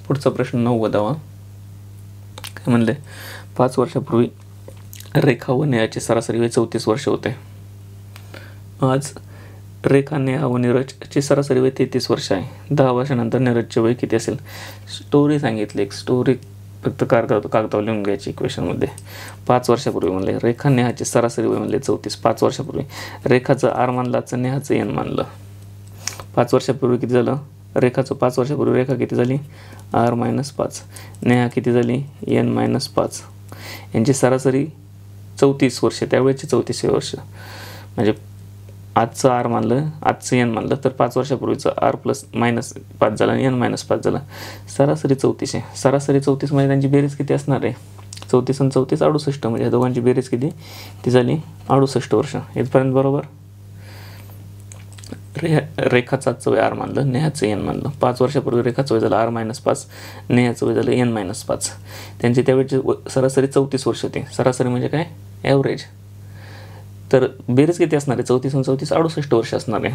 पुढचा प्रश्न 90वा. काय म्हणले? 5 वर्षापूर्वी रेखा व नेहाचे सरासरी वय 34 वर्ष होते. आज रेखा, नेहा व नीरजचे सरासरी वय 33 वर्ष आहे. 10 वर्षानंतर नीरजचे वय किती असेल? स्टोरी सांगितली. एक स्टोरी फक्त कागदावर लिहून घ्यायची इक्वेशनमध्ये. 5 वर्षापूर्वी म्हणले रेखा, नेहाचे सरासरी वय म्हणले 34. 5 वर्षापूर्वी रेखाचं आर मानलं, आजचं नेहाचं एन मानलं. 5 वर्षापूर्वी किती झालं? रेखाचं 5 वर्षापूर्वी रेखा किती झाली? आर -5. नेहा किती झाली? एन -5. यांची सरासरी 34 वर्ष, त्यावेळेची 34 वर्ष. म्हणजे आजचं आर मानलं, आजचं एन मानलं तर 5 वर्षापूर्वीचं आर +-5 झालं आणि एन -5 झालं. सरासरी 34 आहे. सरासरी 34 म्हणजे त्यांची बेरीज किती असणार आहे? 34 आणि 34 68. म्हणजे ह्या दोघांची बेरीज किती? ती झाली 68 वर्ष. इथपर्यंत बरोबर? रेखाचं आजचं वय आर मानलं, नेहाचं एन मानलं. 5 वर्षापूर्वी रेखाचं वय झालं आर -5, नेहाचं वय झालं एन -5. त्यांची त्यावेळेची सरासरी 34 वर्ष होती. सरासरी म्हणजे काय? ॲव्हरेज. तर बेरीज किती असणार आहे? 34 आणि 34 68 वर्ष असणार आहे.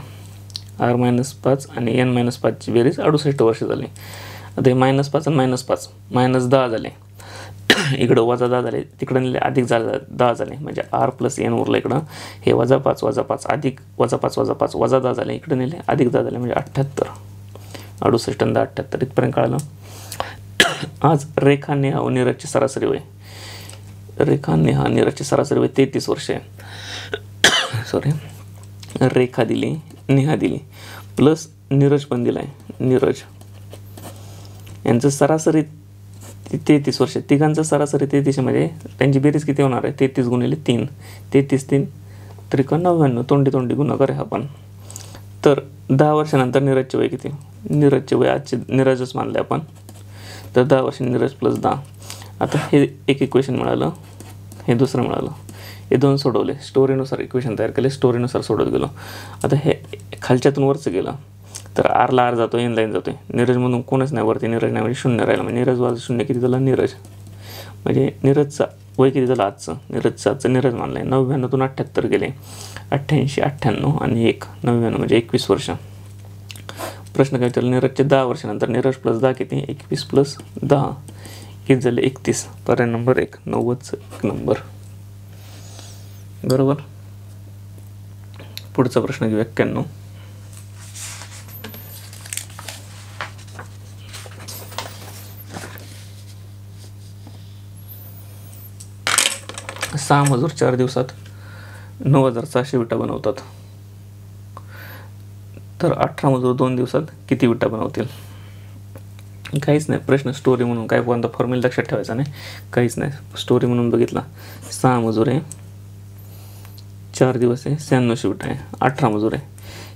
आर -5 आणि एन -5ची बेरीज 68 वर्ष झाली. आता हे -5 आणि -5 -10 झाले. इकडं -10 झाले, तिकडं नेले अधिक झालं 10 झाले. म्हणजे आर + एन उरलं इकडं. हे -5 अधिक -5 -10 झाले. इकडे नेले अधिक 10 झाले म्हणजे 78. 68 आणि 78 इथपर्यंत कळालं. आज रेखा, नेहा व नीरजचे सरासरी वय. रेखा, नेहा, नीरजचे सरासरी वय 33 वर्ष आहे. सॉरी, रेखा दिली, नेहा दिली प्लस नीरज पण दिला आहे. नीरज यांचं सरासरी 33 वर्ष. तिघांचं सरासरी 33 म्हणजे त्यांची बेरीज किती होणार आहे? 33 × 3. 33 3 × 99. तोंडी गुणाकार आहे हा पण. तर 10 वर्षानंतर नीरजचे वय किती? नीरजचे वय आजचे नीरजच मानले आपण. तर 10 वर्ष नीरज +10. आता हे एक इक्वेशन मिळालं, हे दुसरं मिळालं. हे दोन सोडवले. स्टोरीनुसार इक्वेशन तयार केले, स्टोरीनुसार सोडत गेलो. आता हे खालच्यातून वरचं गेलं तर आरला आर जातो, एन लाईन जातोय. नीरजमधून कोणच नाही वरती. नीरज नाही म्हणजे 0 राहिलं. म्हणजे नीरज वाज 0 किती झाला? नीरज. म्हणजे नीरजचा वय किती झालं आजचं? नीरजचं नीरज मानलं आहे. 99तून 78 गेले. 88, 98 आणि 1 99 म्हणजे 21 वर्ष. प्रश्न काय विचारला? नीरजचे 10 वर्षानंतर नीरज +10 किती? 21 + 10 किती झाले? 31. पर्याय नंबर 1. 90चा 1 नंबर. बरोबर. पुढचा प्रश्न घेऊ 91. सहा मजूर 4 दिवसात 9,400 विटा बनवतात. तर 18 मजूर 2 दिवसात किती विटा बनवतील? काहीच नाही. प्रश्न स्टोरी म्हणून काय कोणता फॉर्म्युला लक्षात ठेवायचा नाही, काहीच नाही. स्टोरी म्हणून बघितला. 6 मजूर आहे, 4 दिवस आहे, 96 विटा आहे. 18 मजूर आहे.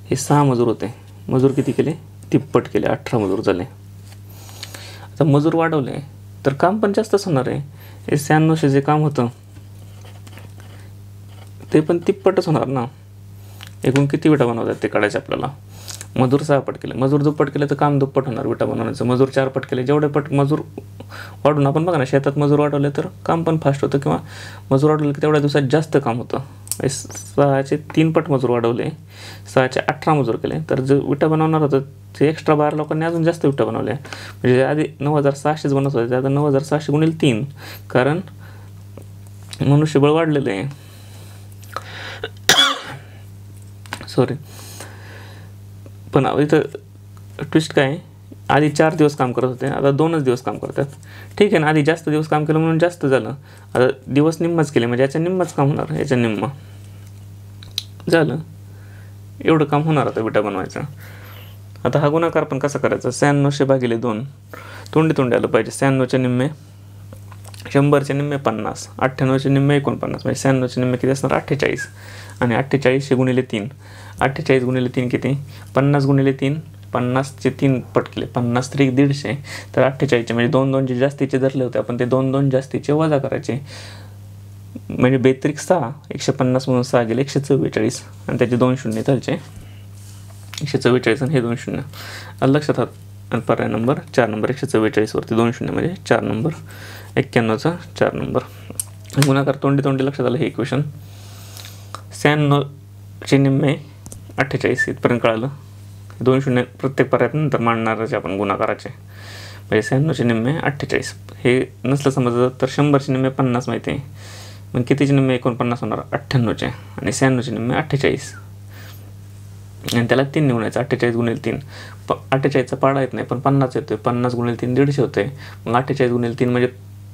हे 6 मजूर होते. मजूर किती केले? तिप्पट केले. 18 मजूर झाले. आता मजूर वाढवले तर काम पण जास्तच होणार आहे. हे 96 जे काम होतं ते पण तिप्पटच होणार ना. एकूण किती विटा बनवतात ते काढायचे आपल्याला. मजूर 6 पट केले, मजूर दुप्पट केले तर काम दुप्पट होणार विटा बनवण्याचं. मजूर 4 पट केले, जेवढे पट मजूर वाढून आपण बघा ना, शेतात मजूर वाढवले तर काम पण फास्ट होतं, किंवा मजूर वाढवले की तेवढ्या दिवसात जास्त काम होतं. 6चे 3 पट मजूर वाढवले, 6चे 18 मजूर केले, तर जे विटा बनवणार होतं ते एक्स्ट्रा 12 लोकांनी अजून जास्त विटा बनवल्या. म्हणजे आधी 9,600 बनवत होते, आता 9,600 × 3, कारण मनुष्यबळ वाढलेलं आहे. सॉरी, पण इथं ट्विस्ट काय आहे? आधी 4 दिवस काम करत होते, आता 2च दिवस काम करतात. ठीक आहे ना, आधी जास्त दिवस काम केलं म्हणून जास्त झालं. आता दिवस निम्मच केले म्हणजे याच्या निम्मच काम होणार, याच्या निम्म झालं. एवढं काम होणार आता विटा बनवायचं. आता हा गुणाकार पण कसा करायचा? 9600 / 2 तोंडी आलं पाहिजे. 96चे निम्मे 100चे निम्मे 50, 98चे निम्मे 49, म्हणजे 96चे निम्मे किती असणार? 48. आणि 48 × 3, 48 × 3 किती? 50 × 3, 50चे 3 पट केले, 50 × 3 150. तर 48चे म्हणजे 2 जे जास्तीचे धरले होते आपण, ते 2 जास्तीचे वजा करायचे. म्हणजे 42 6, 150 म्हणून 6 गेले 144, आणि त्याचे 2 शून्य खालचे 144 आणि हे 2 शून्य. लक्षात हात. आणि पर्याय नंबर 4 नंबर. 144 वरती 2 शून्य म्हणजे 4 नंबर. 91चा 4 नंबर. गुणाकार तोंडी लक्षात आलं हे इक्वेशन. 96चे निम्मे 48 इथपर्यंत कळालं. 2 शून्य प्रत्येक पर्यायात नंतर मांडणारच आपण गुणाकाराचे. म्हणजे 96चे निम्मे 48. हे नसलं समजलं तर 100चे निम्मे 50 माहिती आहे. मग कितीचे निम्मे 49 होणार? 98चे. आणि 96चे निम्मे 48. आणि त्याला 3 निवडायचं. 48 गुणिले 3. 48चा पाडा येत नाही पण 50 येतोय. 50 गुणिले 3 150 होते. मग 48 गुणिले 3 म्हणजे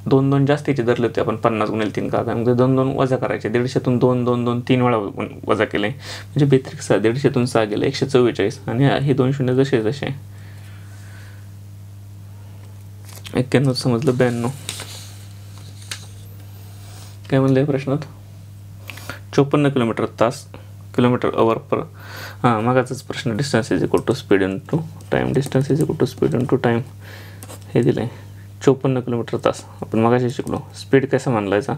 2 जास्तीचे धरले होते आपण 50 गुणिले 3 का? मग 2 वजा करायचे. 150तून 2 3 वेळा वजा केले म्हणजे 32 6. 150तून 6 गेले 144. आणि हे 2 शून्य जसे जसे. 91 समजलं. 92 काय म्हणलं प्रश्नात? 54 किलोमीटर तास किलोमीटर अवर पर. मागाचाच प्रश्न. Distance is equal to speed into time. Distance is equal to speed into time हे दिलं आहे. 54 किलोमीटर तास आपण मागाशी शिकलो. स्पीड कसा मानलायचा?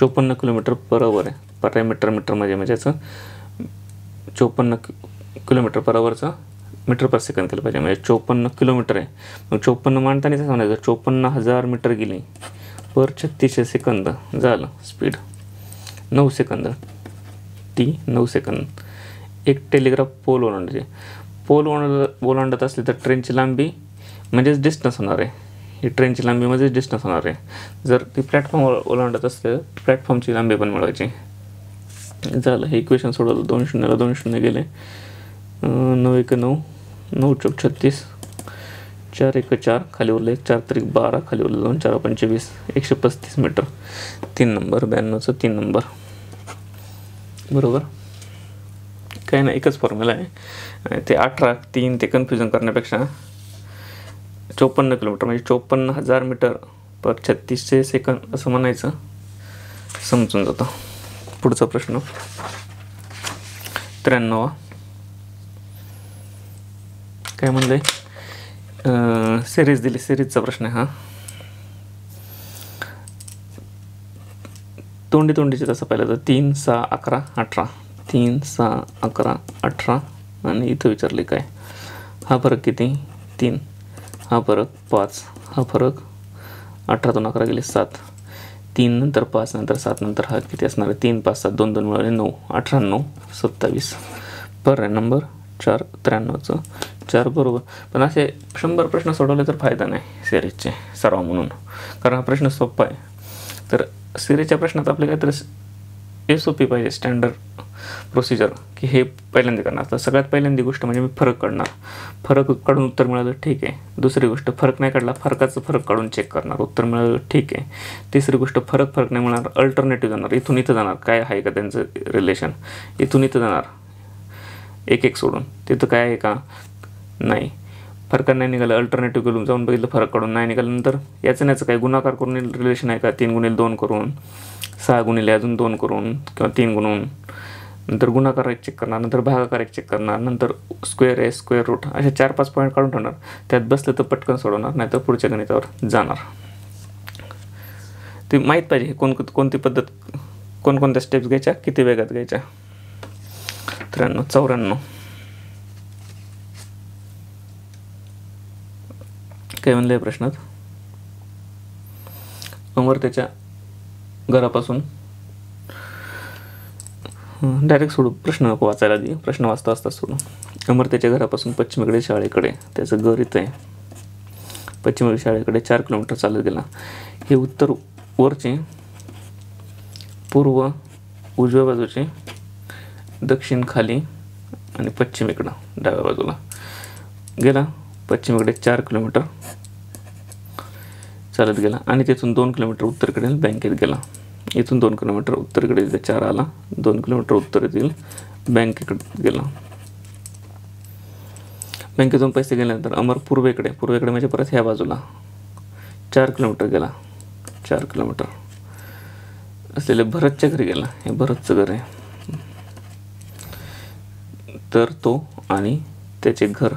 54 किलोमीटर पर अवर आहे. पर मीटर मीटरमध्ये म्हणजे याचं 54 किलोमीटर पर अवरचं मीटर पर सेकंद केलं पाहिजे. म्हणजे 54 किलोमीटर आहे. मग 54 मांडताना कसं म्हणायचं? 54,000 मीटर गेली पर 36 सेकंद झालं स्पीड. 9 सेकंद. 9 सेकंद. एक टेलिग्राफ पोल ओलांडायचे. पोल ओलांडत असले तर ट्रेनची लांबी म्हणजेच डिस्टन्स होणार आहे. ही ट्रेनची लांबी म्हणजेच डिस्टन्स होणार आहे. जर ती प्लॅटफॉर्म ओलांडत असते तर प्लॅटफॉर्मची लांबी पण मिळवायची. झालं. हे इक्वेशन सोडवलं. 2 शून्याला 2 शून्य गेले. 9 1 9 9 चौक 36. 4 1 4 खाली उरले 4 3 12 खाली उरले 2 4 25 135 मीटर. 3 नंबर. 92चं 3 नंबर. बरोबर. काही नाही, एकच फॉर्म्युला आहे. ते 18 3 ते कन्फ्युजन करण्यापेक्षा 54 किलोमीटर म्हणजे 54,000 मीटर पर 36 सेकंद असं म्हणायचं. समजून जातं. पुढचा प्रश्न 93. काय म्हणलंय? सिरीज दिली. सिरीजचा प्रश्न आहे हा. तोंडी तोंडीचे तसं पाहिलं तर 3 6 11 18. 3 6 11 18. आणि इथं विचारले काय? हा फरक किती? 3. हा फरक 5. हा फरक 18तून 11 गेले 7. 3 नंतर 5 नंतर 7 नंतर हा किती असणार आहे? 3 5 7 2 2 मिळाले 9. 18 9 27. पर्याय नंबर 4. 93चं 4 बरोबर. पण असे 100 प्रश्न सोडवले तर फायदा नाही सिरीजचे सराव म्हणून, कारण हा प्रश्न सोपा आहे. तर सिरीजच्या प्रश्नात आपले काहीतरी SOP पाहिजे, स्टँडर्ड प्रोसिजर, की हे पहिल्यांदा करणार. तर सगळ्यात पहिल्यांदी गोष्ट म्हणजे मी फरक काढणार. फरक काढून उत्तर मिळालं ठीक आहे. दुसरी गोष्ट फरक नाही काढला, फरकाचं फरक काढून चेक करणार, उत्तर मिळालं ठीक आहे. तिसरी गोष्ट फरक नाही मिळणार, अल्टरनेटिव्ह जाणार, इथून इथं जाणार, काय आहे का त्यांचं रिलेशन, इथून इथं जाणार एक एक सोडून, तिथं काय आहे का नाही. फरक नाही निघालं, अल्टरनेटिव्ह करून जाऊन बघितलं, फरक काढून नाही निघाल्यानंतर याचं नाचं काय गुणाकार करून रिलेशन आहे का, 3 गुणिले 2 करून, 6 गुणिले अजून 2 करून किंवा 3 गुणून, नंतर गुणाकार एक चेक करणार, नंतर भागाकार एक चेक करणार, नंतर स्क्वेअर आहे, स्क्वेअर रूट, असे 4-5 पॉईंट काढून ठेवणार. त्यात बसलं तर पटकन सोडवणार, नाही तर पुढच्या गणितावर जाणार. ते माहीत पाहिजे कोणती पद्धत, कोणकोणत्या स्टेप्स घ्यायच्या, किती वेगात घ्यायच्या. 94 काय म्हणलं आहे प्रश्नात? अमर्त्याच्या घरापासून, डायरेक्ट सोडू, प्रश्न नको वाचायला दे, प्रश्न वाचता वाचता सोडू. अमर्त्याच्या घरापासून पश्चिमेकडे शाळेकडे, त्याचं घर इथं आहे, पश्चिमेकडे शाळेकडे 4 किलोमीटर चालत गेला. हे उत्तर वरचे, पूर्व उजव्या बाजूचे, दक्षिण खाली आणि पश्चिम इकडं डाव्या बाजूला गेला. पश्चिमेकडे 4 किलोमीटर चालत गेला आणि तिथून 2 किलोमीटर उत्तरेकडील बँकेत गेला. इथून 2 किलोमीटर उत्तरेकडे 4 आला, 2 किलोमीटर उत्तरेतील बँकेकडे गेला. बँकेतून पैसे गेल्यानंतर अमर पूर्वेकडे म्हणजे परत ह्या बाजूला 4 किलोमीटर गेला. 4 किलोमीटर असलेले भरतच्या घरी गेला. हे भरतचं घर आहे. तर तो आणि त्याचे घर,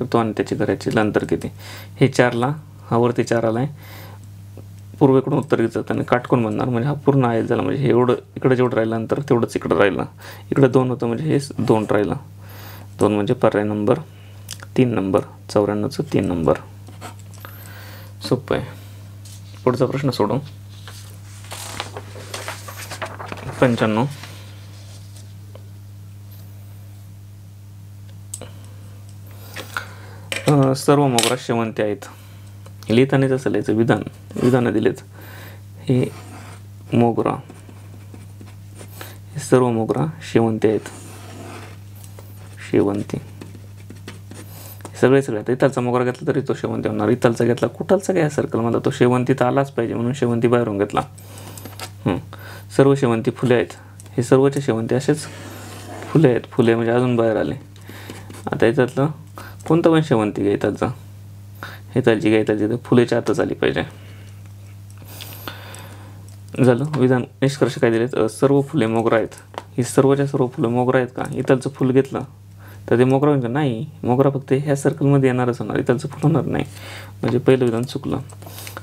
घराचे अंतर किती? हे 4ला, हा वरती 4 आला आहे, पूर्वेकडून उत्तर जातं आणि काटकोन बनणार, म्हणजे हा पूर्ण आहे झाला. म्हणजे हे एवढं इकडे जेवढं राहिलं अंतर तेवढंच इकडं राहिलं. इकडे 2 होतं म्हणजे हे 2 राहिलं. 2 म्हणजे पर्याय नंबर 3 नंबर. 94चं 3 नंबर. सोपं आहे. पुढचा प्रश्न सोडू. 95 सर्व मोगरा शेवंती आहेत. लिहितानाच असं लिहायचं विधानं दिलेत. हे मोगरा, हे सर्व मोगरा शेवंती आहेत. शेवंती सगळे आता इथलचा मोगरा घेतला तरी तो शेवंती होणार. इथलचा घेतला, कुठलचा घ्या सर्कलमधला, तो शेवंती तर आलाच पाहिजे म्हणून शेवंती बाहेरून घेतला. सर्व शेवंती फुले आहेत. हे सर्वचे शेवंती असेच फुले आहेत. फुले म्हणजे अजून बाहेर आले. आता याच्यातलं कोणतं पण शेवंती घ्या. इथलचा, इथलची घ्या, इथलची, तर फुलेच्या आतच आली पाहिजे. झालं विधान. निष्कर्ष काय दिलेत? सर्व फुले मोगरा आहेत. ही सर्वच्या सर्व फुलं मोगरा आहेत का? इथलचं फुल घेतलं तर ते मोगरा होईल का? नाही, मोगरा फक्त ह्या सर्कलमध्ये येणारच होणार, इथलचं फुल होणार नाही. म्हणजे पहिलं विधान चुकलं.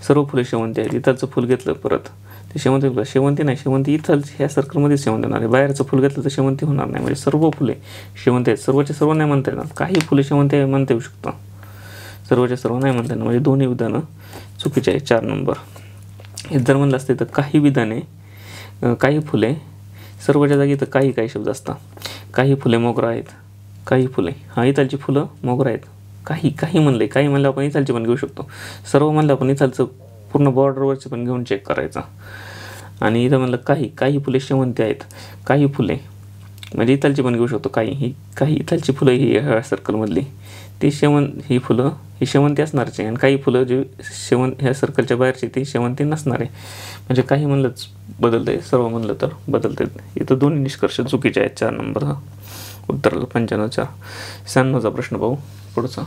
सर्व फुले शेवंती आहेत. इथलचं फुल घेतलं परत ते शेवंती, शेवंती नाही, शेवंती इथलची ह्या सर्कलमध्ये शेवंती होणार आहे. बाहेरचं फुल घेतलं तर शेवंती होणार नाही. म्हणजे सर्व फुले शेवंती आहेत. सर्वचे सर्व नाही म्हणता येणार. काही फुले शेवंती म्हणता येऊ शकतं, सर्वचे सर्व नाही म्हणता येणार. म्हणजे दोन्ही विधानं चुकीचे आहे. 4 नंबर. हे जर म्हणलं असते तर काही विधाने, काही फुले सर्वच्या जागी, तर काही शब्द असतात. काही फुले मोगरा आहेत. काही फुले, हा इथलची फुलं मोगरा आहेत. काही म्हणले, काही म्हणलं आपण इथलची पण घेऊ शकतो. सर्व म्हणलं आपण इथलचं पूर्ण बॉर्डरवरचे पण घेऊन चेक करायचं. आणि इथं म्हणलं काही फुले शेवंती आहेत. काही फुले म्हणजे इथलची पण घेऊ शकतो. काही इथलची फुलं ही ह्या सर्कलमधली ती ही फुलं ही शेवंती असणारच आहे. आणि काही फुलं जी ह्या सर्कलच्या बाहेरची ती शेवंती नसणार आहे. म्हणजे काही म्हणलंच बदलते, सर्व म्हणलं तर बदलते. इथं दोन्ही निष्कर्ष चुकीचे आहेत. 4 नंबर हा उत्तराला 95. 96चा प्रश्न पाहू पुढचा.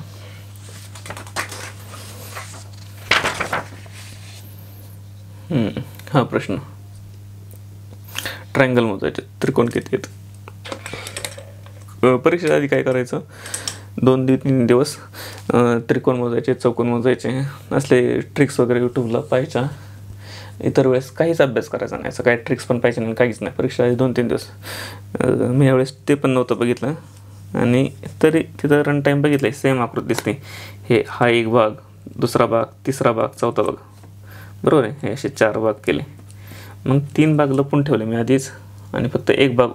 हा प्रश्न, ट्रायंगल मोजायचे, त्रिकोण किती आहेत? परीक्षेच्या आधी काय करायचं? 2-3 दिवस त्रिकोण मोजायचे, चौकोन मोजायचे, असले ट्रिक्स वगैरे यूट्यूबला पाहायच्या. इतर वेळेस काहीच अभ्यास करायचा नाही. असं काही ट्रिक्स पण पाहिजे नाही, काहीच नाही. परीक्षा आधी 2-3 दिवस. मी यावेळेस ते पण नव्हतं बघितलं. आणि तरी तिथं रन टाईम बघितलं, सेम आकृती दिसते. हा एक भाग, दुसरा भाग, तिसरा भाग, चौथा भाग, बरोबर आहे. हे असे 4 भाग केले. मग 3 भाग लपून ठेवले मी आधीच आणि फक्त 1 भाग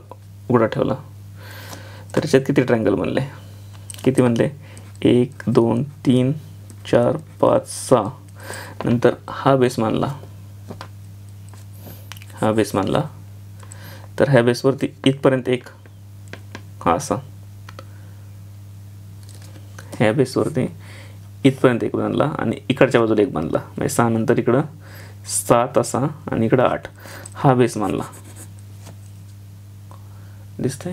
उघडा ठेवला. तर त्याच्यात किती ट्रायंगल बनले? किती बनले? 1, 2, 3, 4, 5, 6. नंतर हा बेस मानला, तर ह्या बेसवरती इथपर्यंत एक, हा असा, ह्या बेसवरती इथपर्यंत एक बांधला आणि इकडच्या बाजूला एक बांधला. म्हणजे 6 नंतर इकडं 7 असा आणि इकडं 8. हा बेस मानला. दिसतंय?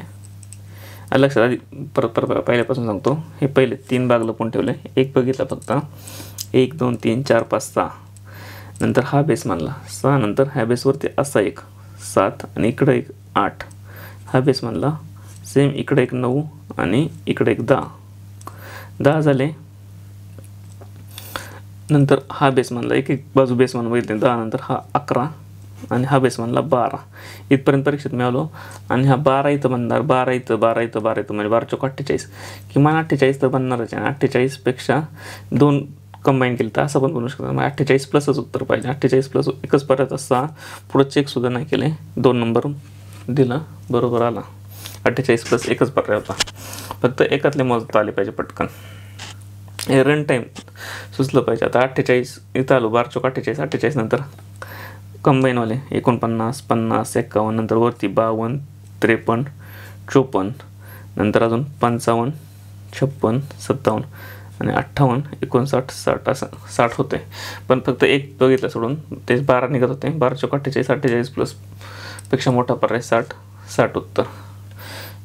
लक्षात आधी परत पहिल्यापासून सांगतो. हे पहिले 3 भाग लपून ठेवले, एक बघितला फक्त. 1, 2, 3, 4, 5, 6. नंतर हा बेस मानला 6. नंतर ह्या बेसवरती असा एक 7 आणि इकडं एक 8. हा बेस मानला. सेम इकडे एक 9 आणि इकडे एक 10 झाले. नंतर हा बेस मानला, एक बाजू बेस मानून बघितले 10. नंतर हा 11 आणि हा बेस मानला 12. इथपर्यंत परीक्षेत मिळालो. आणि हा 12 इथं बनणार, 12 इथं म्हणजे 12 चौक 48. किमान 48 तर बनणारच आहे. 48पेक्षा 2 कंबाईन केलं तर असं पण बनवू शकतो. मग 48 प्लसच उत्तर पाहिजे. 48 प्लस एकच पर्याय असा, पुढं चेकसुद्धा नाही केले. 2 नंबर दिला, बरोबर आला. 48 प्लस एकच पर्याय होता. फक्त एकातले मोजता आले पाहिजे पटकन. हे रन टाईम सुचलं पाहिजे. आता 48 इथं आलो, 12 चौक 48. 48 नंतर कंबाईनवाले 49, 50, 51. नंतर वरती 52, 53, 54. नंतर अजून 55, 56, 57 आणि 58, 59, 60 असं 60 होते. पण फक्त एक बघितलं सोडून ते 12 निघत होते. 12 चौक 48. 48 प्लस पेक्षा मोठा पर्याय 60 उत्तर.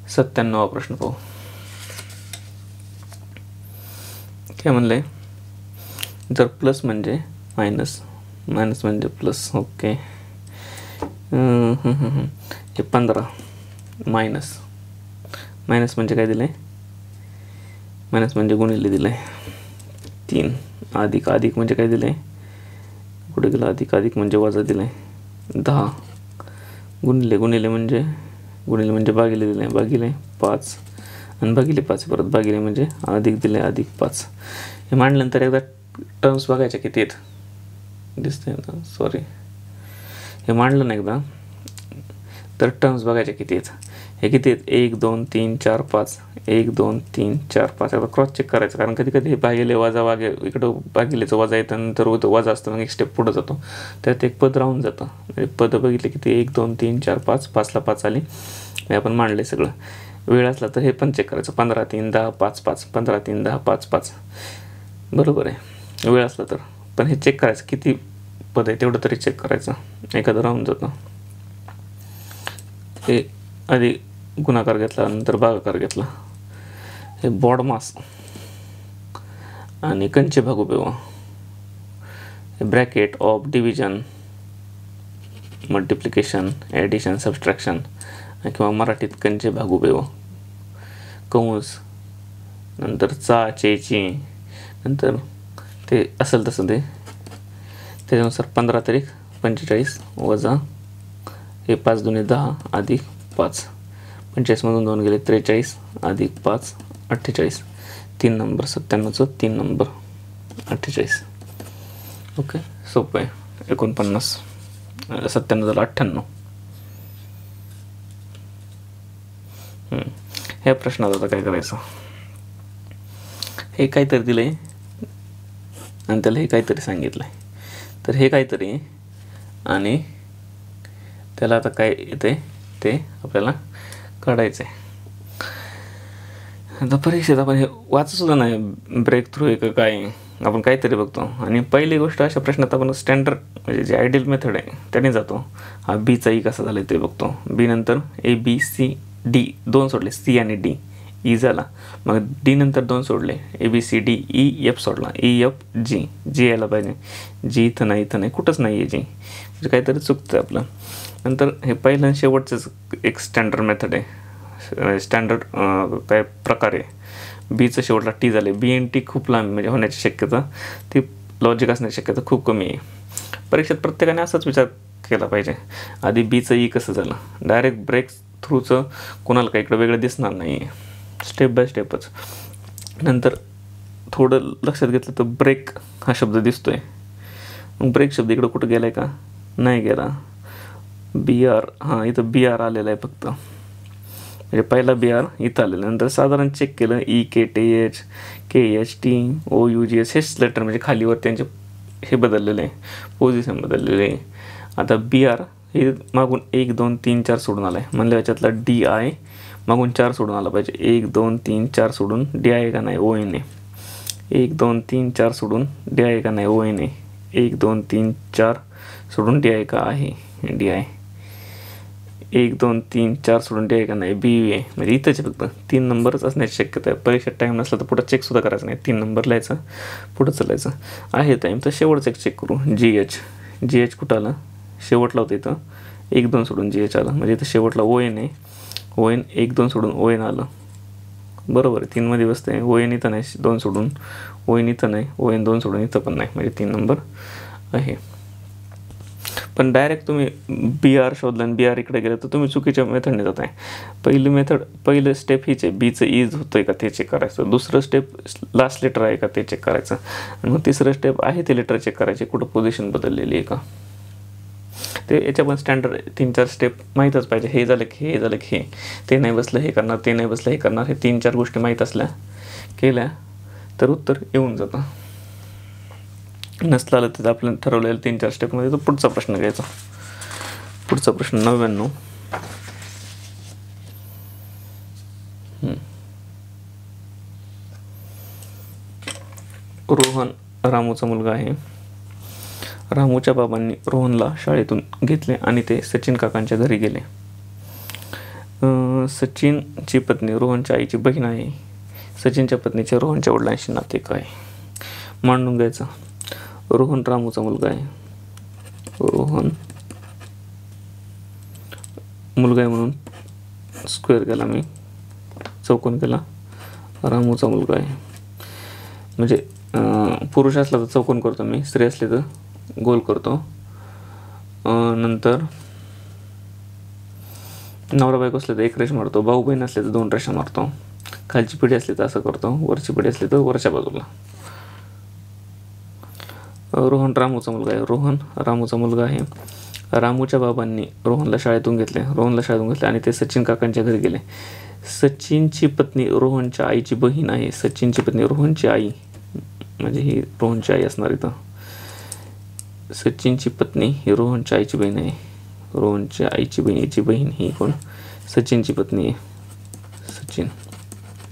97वा प्रश्न पाहू. काय म्हणले? जर प्लस म्हणजे मायनस, मायनस म्हणजे प्लस. ओके. हे 15 मायनस म्हणजे काय दिलं आहे? मायनस म्हणजे गुणिले दिलं आहे 3. अधिक म्हणजे काय दिलं आहे? पुढे गेलं अधिक म्हणजे वजा दिलं आहे 10. गुणिले म्हणजे भागिले दिले आहे, भागिले 5 आणि भागिले 5 परत भागिले म्हणजे अधिक दिले, अधिक 5. हे मांडल्यानंतर एकदा टर्म्स बघायच्या किती आहेत. दिसतंय ना, सॉरी, हे मांडलं ना एकदा तर टर्म्स बघायच्या किती आहेत. हे किती आहेत 1 2 3 4 5 1 2 3 4 5. आता क्रॉस चेक करायचं कारण कधी कधी हे भागिले वजा वागे इकडं भागिलेचं वजा येतं नंतर वजा असतं मग एक स्टेप पुढं जातो त्यात एक पद राहून जातं. म्हणजे पद बघितले किती 1 2 3 4 5 5ला 5 आली हे आपण मांडले सगळं. वेळ असला तर हे पण चेक करायचं 15 3 10 5 5 15 3 10 5 5 बरोबर आहे वेळ असला तर. पण हे चेक करायचं किती पद आहे तेवढं तरी चेक करायचं एखादं राहून जातं. हे आधी गुणाकार घेतला नंतर भागाकार घेतला. हे बॉडमास आणि कंचे भागुबेव हे bracket of division multiplication addition subtraction किंवा मराठीत कंचे भागुबेव कंस नंतर चा चेची नंतर ते असेल तसं ते त्याच्यानुसार 15 तारीख 45 वजा हे 5 दुने 10 अधिक 5 45मधून 2 गेले 43 अधिक 5 48 3 नंबर 97चं 3 नंबर 48. ओके सोपं आहे. 49 97 झालं 98. ह्या प्रश्नात आता काय करायचं हे काहीतरी दिलं आहे आणि त्याला हे काहीतरी सांगितलं आहे तर हे काहीतरी आणि त्याला आता काय येते ते आपल्याला काढायचं आहे. आता परीक्षेत आपण हे वाचसुद्धा नाही ब्रेक थ्रू आहे का काय आपण काहीतरी बघतो. आणि पहिली गोष्ट अशा प्रश्नात आपण स्टँडर्ड म्हणजे जे आयडियल मेथड आहे त्याने जातो. हा बीचा ई कसा झाला ते बघतो. बी नंतर ABCD 2 सोडले सी आणि डी ई झाला मग डी नंतर 2 सोडले ABCD EF सोडला EFG जी यायला पाहिजे जी इथं नाही कुठंच नाही आहे जी म्हणजे काहीतरी चुकतं आपलं. नंतर हे पहिलं शेवटचंच एक स्टँडर्ड मेथड आहे स्टँडर्ड काय प्रकार आहे बीचं शेवटला टी झाले BNT खूप लांब म्हणजे होण्याची शक्यता ती लॉजिक असण्याची शक्यता खूप कमी आहे. परीक्षेत प्रत्येकाने असाच विचार केला पाहिजे आधी बीचं ई कसं झालं डायरेक्ट ब्रेक थ्रूचं कोणाला काही इकडं वेगळं दिसणार नाही स्टेप बाय स्टेपच. नंतर थोडं लक्षात घेतलं तर ब्रेक हा शब्द दिसतोय मग ब्रेक शब्द इकडं कुठं गेला आहे का नाही गेला. BR हां इथं BR आलेलं आहे फक्त म्हणजे पहिला BR इथं आलेलं नंतर साधारण चेक केलं EKTH KHT OUGS हेच लेटर म्हणजे खालीवर त्यांचे हे बदललेलं आहे पोझिशन बदललेले आहे. आता BR हे मागून 1 2 3 4 सोडून आलं आहे म्हणलं याच्यातला DI मागून 4 सोडून आला पाहिजे 1 2 3 4 सोडून DI का नाही ON आहे 1 2 3 4 सोडून DI का नाही ON आहे 1 2 3 4 सोडून DI का आहे DI 1 2 3 4 सोडून DI का नाही BV आहे म्हणजे इथंच फक्त 3 नंबरच असण्याची शक्यता आहे. परीक्षेत टाईम नसला तर पुढं चेकसुद्धा करायचं नाही 3 नंबर लिहायचं पुढं चालायचं आहे टाईम तर शेवटचं एक चेक करू GH कुठं आलं शेवटला होतं इथं 1 2 सोडून GH आलं म्हणजे इथं शेवटला ON आहे ON 1 2 सोडून ON आलं बरोबर आहे 3 मध्ये बसते ON इथं नाही 2 सोडून ON इथं नाही ON 2 सोडून इथं पण नाही म्हणजे 3 नंबर आहे. पण डायरेक्ट तुम्ही BR शोधलं आणि BR इकडे गेलं तर तुम्ही चुकीच्या मेथडने जात आहे. पहिलं स्टेप हीच आहे बीचं ईज होतं आहे का ते चेक करायचं दुसरं स्टेप लास्ट लेटर आहे का ते चेक करायचं आणि मग तिसरं स्टेप आहे ते लेटर चेक करायचे कुठं पोझिशन बदललेली आहे का ते याच्या पण स्टँडर्ड 3-4 स्टेप माहीतच पाहिजे. हे झालं की हे झालं की हे ते नाही बसलं हे करणार ते नाही बसलं हे करणार हे 3-4 गोष्टी माहीत असल्या केल्या तर उत्तर येऊन जातं. नसलं आलं तर आपल्याला ठरवलेलं 3-4 स्टेपमध्ये तो पुढचा प्रश्न घ्यायचा. पुढचा प्रश्न 99 रोहन रामूचा मुलगा आहे. रामूच्या बाबांनी रोहनला शाळेतून घेतले आणि ते सचिन काकांच्या घरी गेले. सचिनची पत्नी रोहनच्या आईची बहीण आहे. सचिनच्या पत्नीचे रोहनच्या वडिलांशी नाते काय मांडून घ्यायचं. रोहन रामूचा मुलगा आहे. रोहन मुलगा आहे म्हणून स्क्वेअर केला मी चौकोन केला. रामूचा मुलगा आहे म्हणजे पुरुष असला तर चौकोन करतो मी स्त्री असले तर गोल करतो. नंतर नवरा बायको असले तर एक रेष मारतो. भाऊ बहीण असले तर 2 रेषा मारतो. खालची पिढी असली तर असं करतो. वरची पिढी असली तर वरच्या बाजूला. रोहन रामूचा मुलगा आहे. रोहन रामूचा मुलगा आहे. रामूच्या बाबांनी रोहनला शाळेतून घेतले आणि ते सचिन काकांच्या घरी गेले. सचिनची पत्नी रोहनच्या आईची बहीण आहे. सचिनची पत्नी रोहनची आई म्हणजे ही रोहनची आई असणार इथं. सचिनची पत्नी ही रोहनच्या आईची बहीण आहे. रोहनच्या आईची बहिणीची बहीण ही कोण? सचिनची पत्नी आहे.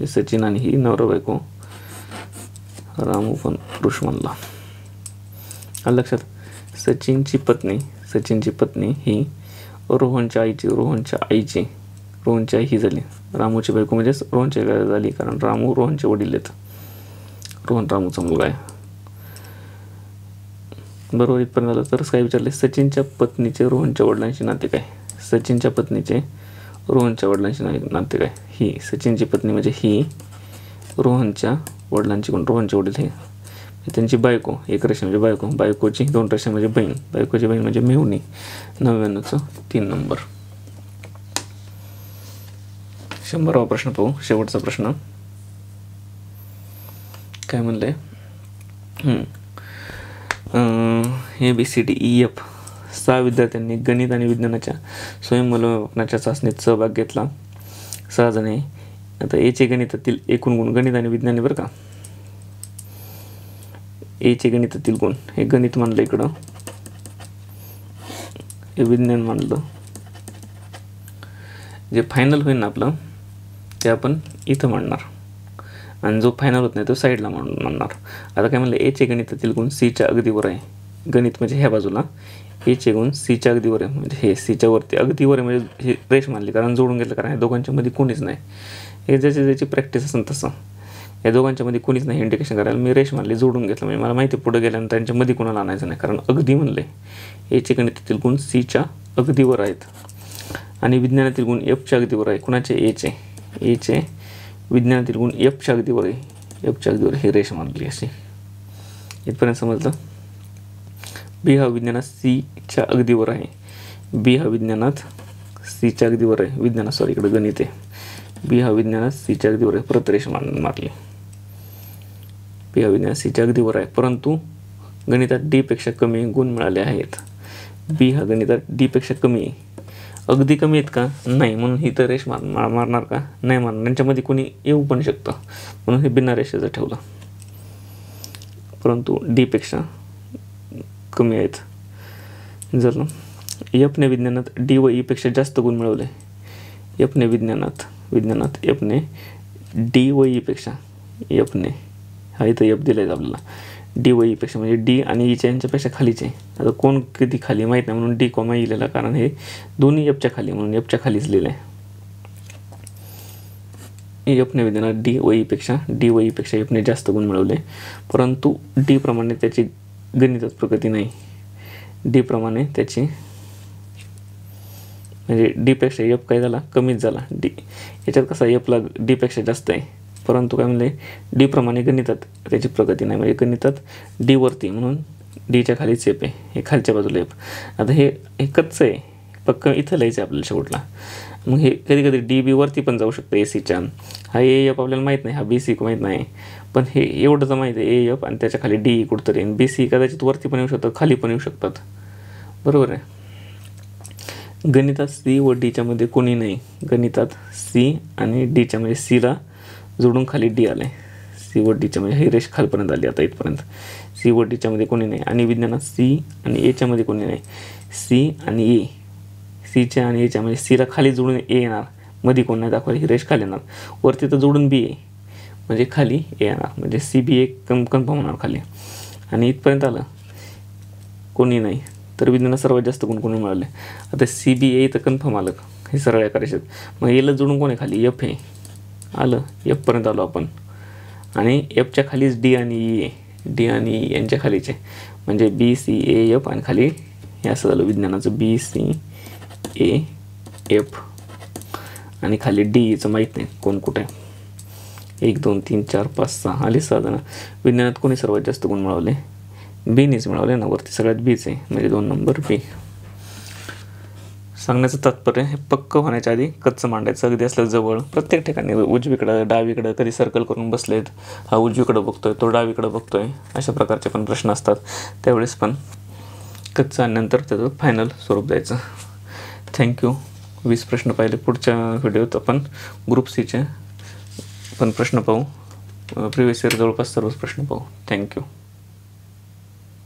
सचिन आणि ही नवरा बायको. रामू पण पुरुष म्हणला. आलं लक्षात? सचिनची पत्नी ही रोहनच्या आईची ही झाली. रामूची बायको म्हणजेच रोहनची आई झाली, कारण रामू रोहनचे वडील आहेत. रोहन रामूचा मुलगा आहे. बरोबर इथपर्यंत झालं. तर काय विचारले? सचिनच्या पत्नीचे रोहनच्या वडिलांशी नाते काय? सचिनच्या पत्नीचे रोहनच्या वडिलांशी नाते काय? ही सचिनची पत्नी म्हणजे ही रोहनच्या वडिलांची कोण? रोहनचे वडील हे त्यांची बायको. एक रेषा म्हणजे बायको, बायकोची दोन रेषा म्हणजे बहीण, बायकोची बहीण म्हणजे मेहुणी. 99चं 3 नंबर. 100वा प्रश्न पाहू. शेवटचा प्रश्न काय म्हणलंय? ABCDEF 6 विद्यार्थ्यांनी गणित आणि विज्ञानाच्या स्वयंमूल्यमापनाच्या चाचणीत सहभाग घेतला. 6 जण आहे. आता एचे गणितातील एकूण गुण, गणित आणि विज्ञान बरं का, एचे गणितातील गुण, हे गणित मानलं इकडं, हे विज्ञान मानलं. जे फायनल होईल ना आपलं ते आपण इथं मांडणार, आणि जो फायनल होत नाही तो साईडला मांडणार. आता काय म्हणलं? एचे गणितातील गुण सीच्या अगदीवर आहे. गणित म्हणजे ह्या बाजूला, एचे गुण सीच्या अगदीवर आहे म्हणजे हे सीच्या वरती अगदीवर आहे, म्हणजे हे रेष मानली कारण जोडून घेतलं, कारण या दोघांच्या मध्ये कोणीच नाही. हे ज्याची प्रॅक्टिस असेल तसं, या दोघांच्या मध्ये कोणीच नाही इंडिकेशन करायला मी रेष मानली, जोडून घेतलं, म्हणजे मला माहिती पुढे गेल्यानंतर त्यांच्या मध्ये कोणाला आणायचं नाही, कारण अगदी म्हणले. एचे गणितातील गुण सीच्या अगदीवर आहेत आणि विज्ञानातील गुण एफच्या अगदीवर आहे. कुणाचे? एचे विज्ञानातील गुण एफच्या अगदीवर आहे. एफच्या अगदीवर ही रेष मानली अशी. इथपर्यंत समजलं? बी हा विज्ञानात सीच्या अगदीवर आहे. बी हा विज्ञानात सीच्या अगदीवर आहे. इकडे गणित आहे. बी हा विज्ञानात सीच्या अगदीवर आहे. परत रेष मारली. बी हा विज्ञानात सीच्या अगदीवर आहे, परंतु गणितात डी पेक्षा कमी गुण मिळाले आहेत. बी हा गणितात डी पेक्षा कमी आहे. अगदी कमी आहेत का? नाही, म्हणून ही तर रेष मारणार का? नाही मारणार. त्यांच्यामध्ये कोणी येऊ पण शकतं, म्हणून हे बिना रेषेचं ठेवलं. परंतु डी पेक्षा कमी आहेत. जर एफने विज्ञानात डी व ई पेक्षा जास्त गुण मिळवले. एफने विज्ञानात एफने डी व ई पेक्षा, एफने हा इथं एफ दिलाय आपल्याला, डी व ई पेक्षा म्हणजे डी आणि ईच्या यांच्यापेक्षा खालीचे. आता कोण किती खाली माहीत नाही, म्हणून डी कॉमा लिहिलेला, कारण हे दोन्ही एफच्या खाली, म्हणून एफच्या खालीच लिहिलं आहे. एफने विज्ञानात डी व ई पेक्षा एफने जास्त गुण मिळवले, परंतु डी प्रमाणे त्याची गणितात प्रगती नाही. डी प्रमाणे त्याची म्हणजे डी पेक्षा एफ काय झाला? कमीच झाला. डी याच्यात कसा एफला डी पेक्षा जास्त आहे, परंतु काय म्हणले? डी प्रमाणे गणितात त्याची प्रगती नाही, म्हणजे गणितात डी वरती, म्हणून डीच्या खालीच एफ आहे. हे खालच्या बाजूला एफ. आता हे कच्चं आहे, पक्क इथं लिहायचं आहे आपल्याला शेवटला. मग हे कधी कधी डी बी वरती पण जाऊ शकतं. ए सीच्या हा ए एफ आपल्याला माहीत नाही, हा बी सी माहीत नाही, पण हे एवढं तर माहीत आहे ए एफ आणि त्याच्या खाली डी कुठतरी, बी सी कदाचित वरती पण येऊ शकतात, खाली पण येऊ शकतात. बरोबर आहे. गणितात सी व डीच्या मध्ये कोणी नाही. गणितात सी आणि डीच्या म्हणजे सीला जोडून खाली डी आले. सी व डीच्या म्हणजे ही रेष खालपर्यंत आली. आता इथपर्यंत सी व डीच्या मध्ये कोणी नाही. आणि विज्ञानात सी आणि एच्या मध्ये कोणी नाही. सी आणि ए, सीच्या आणि एच्या म्हणजे सीला खाली जोडून ए येणार, मध्ये कोण नाही दाखवायला, ही रेष खाली येणार. वरती तर जोडून बी ए म्हणजे खाली ए येणार, म्हणजे सी बी ए कन्फर्म होणार खाली. आणि इथपर्यंत आलं कोणी नाही, तर विज्ञानात सर्वात जास्त गुण कोणी मिळाले. आता सी बी ए तर कन्फर्म आलं, हे सरळ करायचे. मग एला जोडून कोण आहे खाली? एफ आहे. आलं एफपर्यंत आलो आपण. आणि एफच्या खालीच डी आणि ई आहे. डी आणि ई यांच्या खालीचे म्हणजे बी सी ए एफ, आणि खाली हे असं झालं विज्ञानाचं बी सी ए एफ, आणि खाली डी ईचं माहीत नाही कोण कुठे आहे. 1 2 3 4 5 6 आले 6 जण. विज्ञानात कोणी सर्वात जास्त गुण मिळवले? बीनेच मिळवले ना, वरती सगळ्यात बीच आहे म्हणजे 2 नंबर बी. सांगण्याचं तात्पर्य हे पक्क होण्याच्या आधी कच्चं मांडायचं. अगदी असलं जवळ प्रत्येक ठिकाणी उजवीकडं डावीकडं कधी सर्कल करून बसलेत, हा उजवीकडं बघतोय तो डावीकडं बघतोय, अशा प्रकारचे पण प्रश्न असतात. त्यावेळेस पण कच्चं आणि नंतर त्याचं फायनल स्वरूप द्यायचं. थँक्यू. 20 प्रश्न पाहिले. पुढच्या व्हिडिओत आपण ग्रुप सीचे पण प्रश्न पाहू. प्रिव्हियस इयर जवळपास सर्वच प्रश्न पाहू. थँक्यू.